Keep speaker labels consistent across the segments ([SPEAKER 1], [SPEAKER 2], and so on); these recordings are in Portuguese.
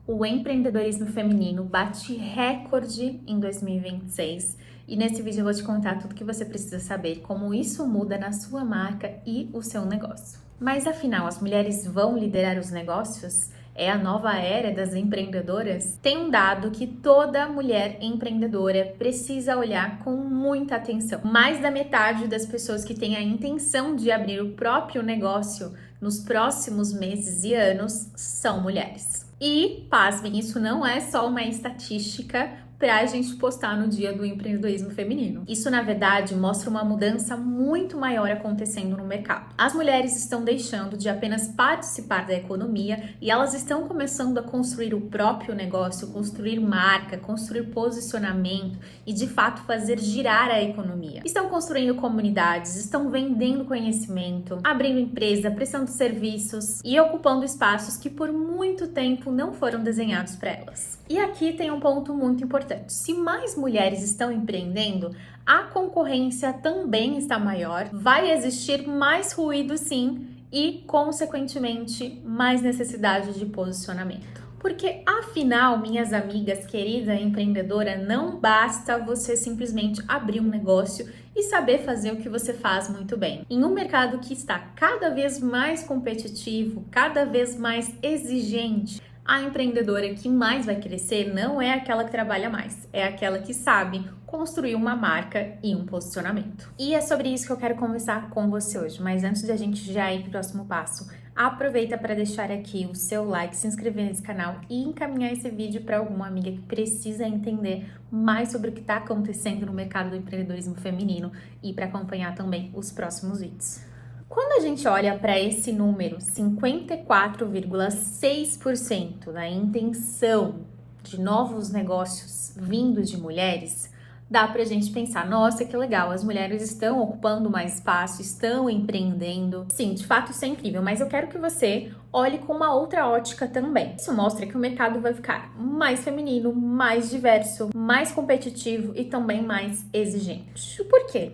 [SPEAKER 1] O empreendedorismo feminino bate recorde em 2026 e nesse vídeo eu vou te contar tudo que você precisa saber, como isso muda na sua marca e o seu negócio. Mas afinal, as mulheres vão liderar os negócios? É a nova era das empreendedoras? Tem um dado que toda mulher empreendedora precisa olhar com muita atenção. Mais da metade das pessoas que têm a intenção de abrir o próprio negócio nos próximos meses e anos são mulheres. E, pasmem, isso não é só uma estatística para a gente postar no dia do empreendedorismo feminino. Isso, na verdade, mostra uma mudança muito maior acontecendo no mercado. As mulheres estão deixando de apenas participar da economia e elas estão começando a construir o próprio negócio, construir marca, construir posicionamento e, de fato, fazer girar a economia. Estão construindo comunidades, estão vendendo conhecimento, abrindo empresa, prestando serviços e ocupando espaços que por muito tempo não foram desenhados para elas. E aqui tem um ponto muito importante. Se mais mulheres estão empreendendo, a concorrência também está maior, vai existir mais ruído sim e, consequentemente, mais necessidade de posicionamento. Porque, afinal, minhas amigas, querida empreendedora, não basta você simplesmente abrir um negócio e saber fazer o que você faz muito bem. Em um mercado que está cada vez mais competitivo, cada vez mais exigente, a empreendedora que mais vai crescer não é aquela que trabalha mais, é aquela que sabe construir uma marca e um posicionamento. E é sobre isso que eu quero conversar com você hoje, mas antes de a gente já ir para o próximo passo, aproveita para deixar aqui o seu like, se inscrever nesse canal e encaminhar esse vídeo para alguma amiga que precisa entender mais sobre o que está acontecendo no mercado do empreendedorismo feminino e para acompanhar também os próximos vídeos. Quando a gente olha para esse número, 54,6% da intenção de novos negócios vindo de mulheres, dá para a gente pensar, nossa, que legal, as mulheres estão ocupando mais espaço, estão empreendendo. Sim, de fato isso é incrível, mas eu quero que você olhe com uma outra ótica também. Isso mostra que o mercado vai ficar mais feminino, mais diverso, mais competitivo e também mais exigente. Por quê?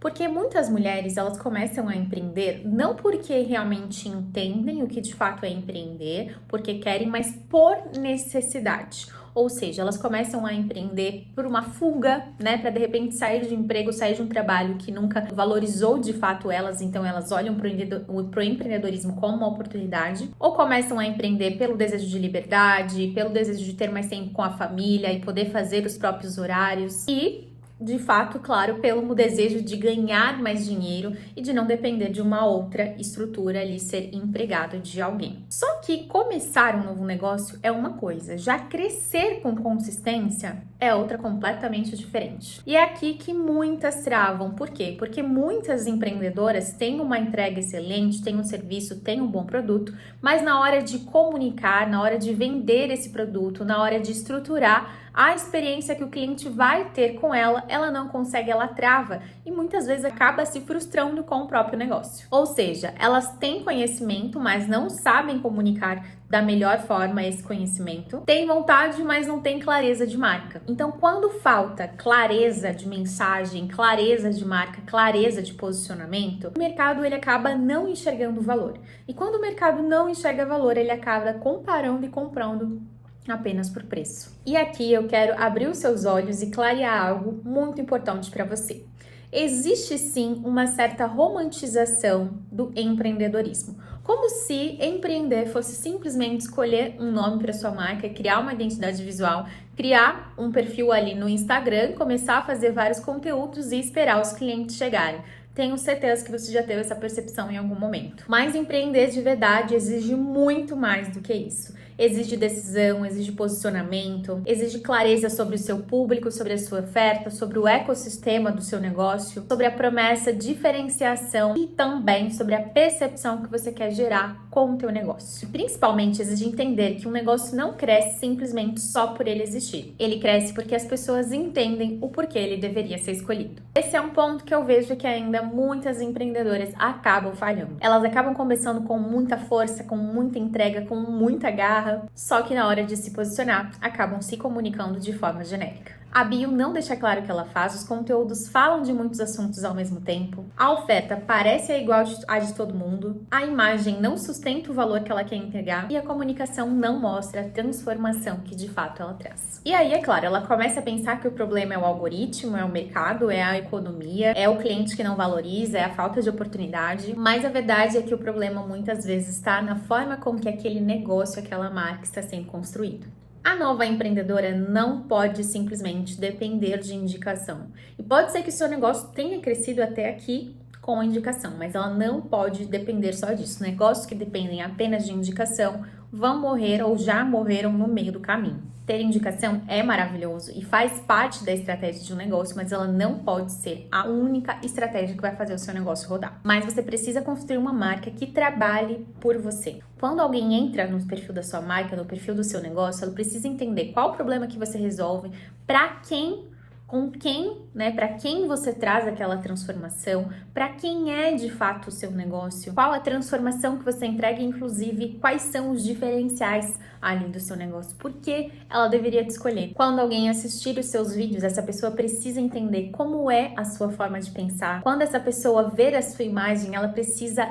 [SPEAKER 1] Porque muitas mulheres, elas começam a empreender não porque realmente entendem o que de fato é empreender, porque querem, mas por necessidade. Ou seja, elas começam a empreender por uma fuga, né? Para de repente sair de um emprego, sair de um trabalho que nunca valorizou de fato elas, então elas olham para o empreendedorismo como uma oportunidade. Ou começam a empreender pelo desejo de liberdade, pelo desejo de ter mais tempo com a família e poder fazer os próprios horários. E de fato, claro, pelo desejo de ganhar mais dinheiro e de não depender de uma outra estrutura ali, ser empregado de alguém. Só que começar um novo negócio é uma coisa, já crescer com consistência é outra completamente diferente. E é aqui que muitas travam. Por quê? Porque muitas empreendedoras têm uma entrega excelente, têm um serviço, têm um bom produto, mas na hora de comunicar, na hora de vender esse produto, na hora de estruturar a experiência que o cliente vai ter com ela, ela não consegue, ela trava e muitas vezes acaba se frustrando com o próprio negócio. Ou seja, elas têm conhecimento, mas não sabem comunicar da melhor forma esse conhecimento. Têm vontade, mas não têm clareza de marca. Então, quando falta clareza de mensagem, clareza de marca, clareza de posicionamento, o mercado ele acaba não enxergando valor. E quando o mercado não enxerga valor, ele acaba comparando e comprando apenas por preço. E aqui eu quero abrir os seus olhos e clarear algo muito importante para você. Existe sim uma certa romantização do empreendedorismo, como se empreender fosse simplesmente escolher um nome para sua marca, criar uma identidade visual, criar um perfil ali no Instagram, começar a fazer vários conteúdos e esperar os clientes chegarem. Tenho certeza que você já teve essa percepção em algum momento. Mas empreender de verdade exige muito mais do que isso. Exige decisão, exige posicionamento, exige clareza sobre o seu público, sobre a sua oferta, sobre o ecossistema do seu negócio, sobre a promessa, diferenciação e também sobre a percepção que você quer gerar com o teu negócio. E principalmente exige entender que um negócio não cresce simplesmente só por ele existir. Ele cresce porque as pessoas entendem o porquê ele deveria ser escolhido. Esse é um ponto que eu vejo que ainda muitas empreendedoras acabam falhando. Elas acabam começando com muita força, com muita entrega, com muita garra, só que na hora de se posicionar, acabam se comunicando de forma genérica. A bio não deixa claro o que ela faz, os conteúdos falam de muitos assuntos ao mesmo tempo, a oferta parece igual à de todo mundo, a imagem não sustenta o valor que ela quer entregar e a comunicação não mostra a transformação que de fato ela traz. E aí, é claro, ela começa a pensar que o problema é o algoritmo, é o mercado, é a economia, é o cliente que não valoriza, é a falta de oportunidade, mas a verdade é que o problema muitas vezes está na forma com que aquele negócio, aquela marca está sendo construído. A nova empreendedora não pode simplesmente depender de indicação. E pode ser que o seu negócio tenha crescido até aqui com a indicação, mas ela não pode depender só disso. Negócios que dependem apenas de indicação vão morrer ou já morreram no meio do caminho. Ter indicação é maravilhoso e faz parte da estratégia de um negócio, mas ela não pode ser a única estratégia que vai fazer o seu negócio rodar. Mas você precisa construir uma marca que trabalhe por você. Quando alguém entra no perfil da sua marca, no perfil do seu negócio, ela precisa entender qual o problema que você resolve, para quem, com quem, né? Para quem você traz aquela transformação, para quem é de fato o seu negócio, qual a transformação que você entrega, inclusive quais são os diferenciais ali do seu negócio, por que ela deveria te escolher. Quando alguém assistir os seus vídeos, essa pessoa precisa entender como é a sua forma de pensar. Quando essa pessoa ver a sua imagem, ela precisa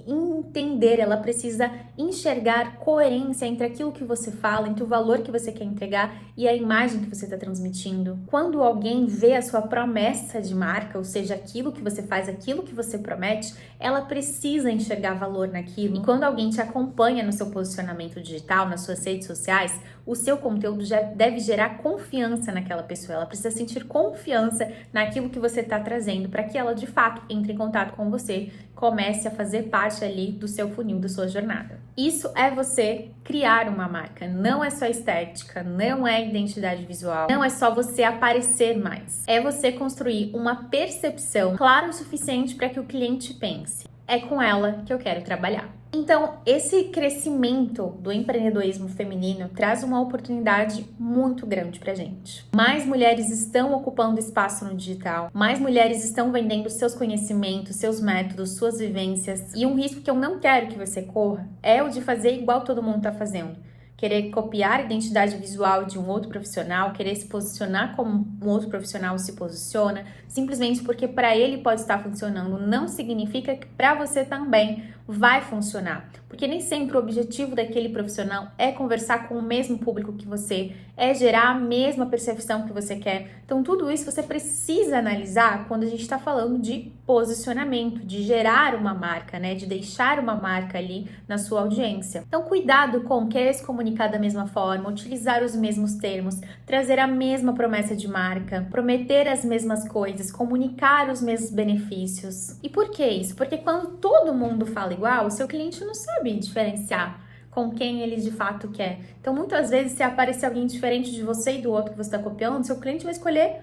[SPEAKER 1] entender, ela precisa enxergar coerência entre aquilo que você fala, entre o valor que você quer entregar e a imagem que você está transmitindo. Quando alguém vê a sua promessa de marca, ou seja, aquilo que você faz, aquilo que você promete, ela precisa enxergar valor naquilo. E quando alguém te acompanha no seu posicionamento digital, nas suas redes sociais, o seu conteúdo já deve gerar confiança naquela pessoa. Ela precisa sentir confiança naquilo que você está trazendo para que ela de fato entre em contato com você, comece a fazer parte ali do seu funil, da sua jornada. Isso é você criar uma marca, não é só estética, não é identidade visual, não é só você aparecer mais. É você construir uma percepção clara o suficiente para que o cliente pense: é com ela que eu quero trabalhar. Então, esse crescimento do empreendedorismo feminino traz uma oportunidade muito grande pra gente. Mais mulheres estão ocupando espaço no digital, mais mulheres estão vendendo seus conhecimentos, seus métodos, suas vivências. E um risco que eu não quero que você corra é o de fazer igual todo mundo tá fazendo. Querer copiar a identidade visual de um outro profissional, querer se posicionar como um outro profissional se posiciona, simplesmente porque para ele pode estar funcionando, não significa que para você também vai funcionar. Porque nem sempre o objetivo daquele profissional é conversar com o mesmo público que você, é gerar a mesma percepção que você quer. Então tudo isso você precisa analisar quando a gente está falando de posicionamento, de gerar uma marca, né? De deixar uma marca ali na sua audiência. Então cuidado com querer se comunicar da mesma forma, utilizar os mesmos termos, trazer a mesma promessa de marca, prometer as mesmas coisas, comunicar os mesmos benefícios. E por que isso? Porque quando todo mundo fala igual, o seu cliente não sabe diferenciar com quem ele de fato quer. Então, muitas vezes, se aparecer alguém diferente de você e do outro que você está copiando, seu cliente vai escolher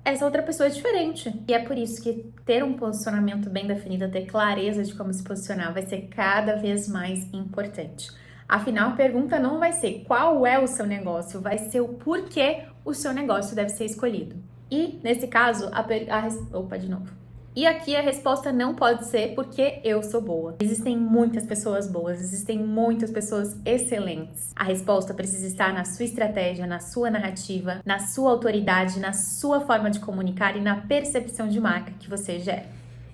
[SPEAKER 1] essa outra pessoa diferente. E é por isso que ter um posicionamento bem definido, ter clareza de como se posicionar, vai ser cada vez mais importante. Afinal, a pergunta não vai ser qual é o seu negócio, vai ser o porquê o seu negócio deve ser escolhido. E, nesse caso, E aqui a resposta não pode ser porque eu sou boa. Existem muitas pessoas boas, existem muitas pessoas excelentes. A resposta precisa estar na sua estratégia, na sua narrativa, na sua autoridade, na sua forma de comunicar e na percepção de marca que você gera.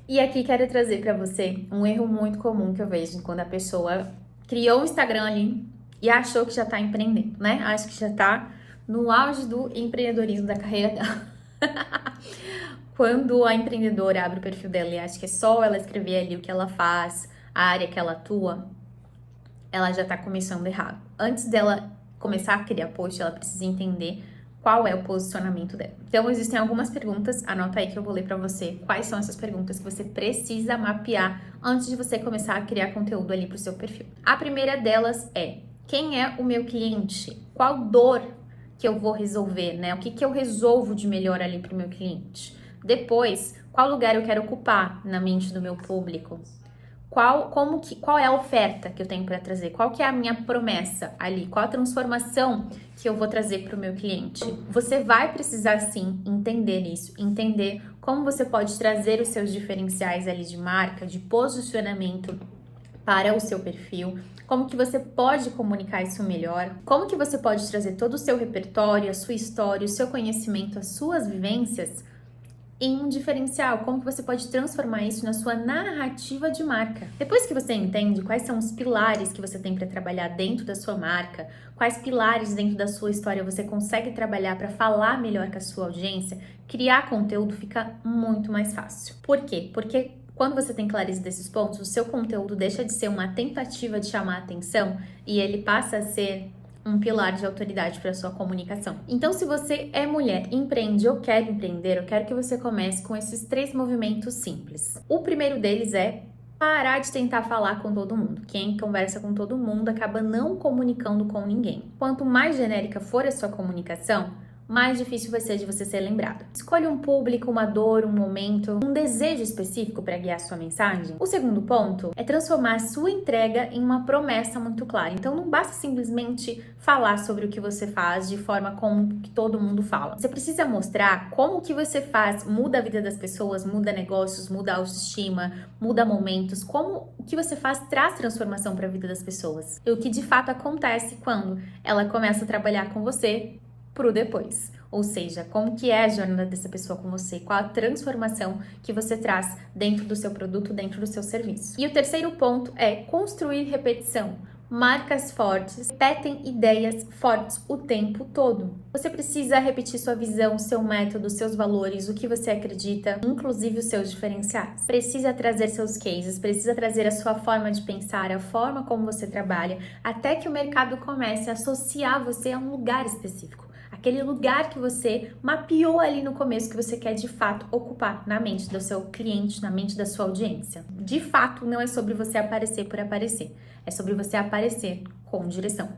[SPEAKER 1] E aqui quero trazer para você um erro muito comum que eu vejo quando a pessoa criou o Instagram ali e achou que já tá empreendendo, né? Acho que já tá no auge do empreendedorismo da carreira dela. Quando a empreendedora abre o perfil dela e acha que é só ela escrever ali o que ela faz, a área que ela atua, ela já tá começando errado. Antes dela começar a criar post, ela precisa entender qual é o posicionamento dela. Então, existem algumas perguntas, anota aí que eu vou ler pra você quais são essas perguntas que você precisa mapear antes de você começar a criar conteúdo ali pro seu perfil. A primeira delas é: quem é o meu cliente? Qual dor que eu vou resolver, né? O que eu resolvo de melhor ali pro meu cliente? Depois, qual lugar eu quero ocupar na mente do meu público? Qual é a oferta que eu tenho para trazer? Qual que é a minha promessa ali? Qual a transformação que eu vou trazer para o meu cliente? Você vai precisar sim entender isso, entender como você pode trazer os seus diferenciais ali de marca, de posicionamento para o seu perfil, como que você pode comunicar isso melhor, como que você pode trazer todo o seu repertório, a sua história, o seu conhecimento, as suas vivências em um diferencial, como que você pode transformar isso na sua narrativa de marca. Depois que você entende quais são os pilares que você tem para trabalhar dentro da sua marca, quais pilares dentro da sua história você consegue trabalhar para falar melhor com a sua audiência, criar conteúdo fica muito mais fácil. Por quê? Porque quando você tem clareza desses pontos, o seu conteúdo deixa de ser uma tentativa de chamar a atenção e ele passa a ser um pilar de autoridade para a sua comunicação. Então, se você é mulher, empreende ou quer empreender, eu quero que você comece com esses 3 movimentos simples. O primeiro deles é parar de tentar falar com todo mundo. Quem conversa com todo mundo acaba não comunicando com ninguém. Quanto mais genérica for a sua comunicação, mais difícil vai ser de você ser lembrado. Escolha um público, uma dor, um momento, um desejo específico para guiar sua mensagem. O segundo ponto é transformar a sua entrega em uma promessa muito clara. Então não basta simplesmente falar sobre o que você faz de forma como que todo mundo fala. Você precisa mostrar como o que você faz muda a vida das pessoas, muda negócios, muda a autoestima, muda momentos, como o que você faz traz transformação para a vida das pessoas. E o que de fato acontece quando ela começa a trabalhar com você pro depois. Ou seja, como que é a jornada dessa pessoa com você, qual a transformação que você traz dentro do seu produto, dentro do seu serviço. E o terceiro ponto é construir repetição. Marcas fortes repetem ideias fortes o tempo todo. Você precisa repetir sua visão, seu método, seus valores, o que você acredita, inclusive os seus diferenciais. Precisa trazer seus cases, precisa trazer a sua forma de pensar, a forma como você trabalha, até que o mercado comece a associar você a um lugar específico. Aquele lugar que você mapeou ali no começo que você quer de fato ocupar na mente do seu cliente, na mente da sua audiência. De fato, não é sobre você aparecer por aparecer, é sobre você aparecer com direção.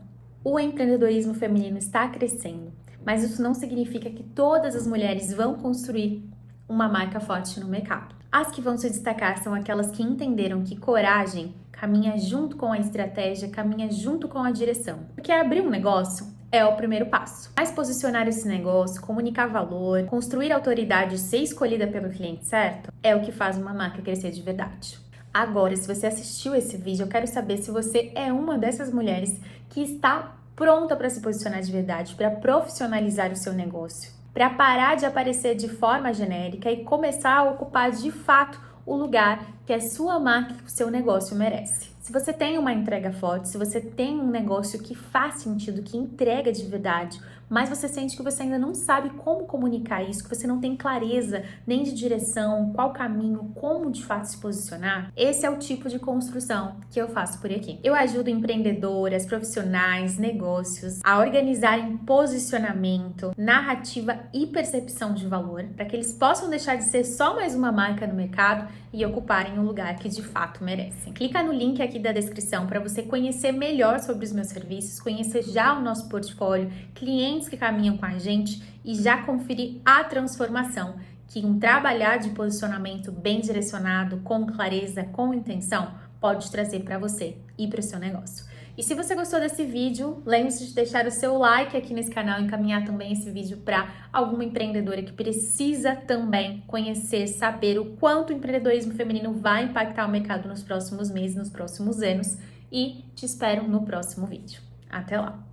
[SPEAKER 1] O empreendedorismo feminino está crescendo, mas isso não significa que todas as mulheres vão construir uma marca forte no mercado. As que vão se destacar são aquelas que entenderam que coragem caminha junto com a estratégia, caminha junto com a direção. Porque abrir um negócio é o primeiro passo. Mas posicionar esse negócio, comunicar valor, construir autoridade e ser escolhida pelo cliente certo é o que faz uma marca crescer de verdade. Agora, se você assistiu esse vídeo, eu quero saber se você é uma dessas mulheres que está pronta para se posicionar de verdade, para profissionalizar o seu negócio, para parar de aparecer de forma genérica e começar a ocupar de fato o lugar que a sua marca e o seu negócio merece. Se você tem uma entrega forte, se você tem um negócio que faz sentido, que entrega de verdade, mas você sente que você ainda não sabe como comunicar isso, que você não tem clareza nem de direção, qual caminho, como de fato se posicionar, esse é o tipo de construção que eu faço por aqui. Eu ajudo empreendedoras, profissionais, negócios a organizarem posicionamento, narrativa e percepção de valor, para que eles possam deixar de ser só mais uma marca no mercado e ocuparem o lugar que de fato merecem. Clica no link aqui da descrição para você conhecer melhor sobre os meus serviços, conhecer já o nosso portfólio, clientes que caminham com a gente e já conferir a transformação que um trabalhar de posicionamento bem direcionado, com clareza, com intenção, pode trazer para você e para o seu negócio. E se você gostou desse vídeo, lembre-se de deixar o seu like aqui nesse canal e encaminhar também esse vídeo para alguma empreendedora que precisa também conhecer, saber o quanto o empreendedorismo feminino vai impactar o mercado nos próximos meses, nos próximos anos. E te espero no próximo vídeo. Até lá!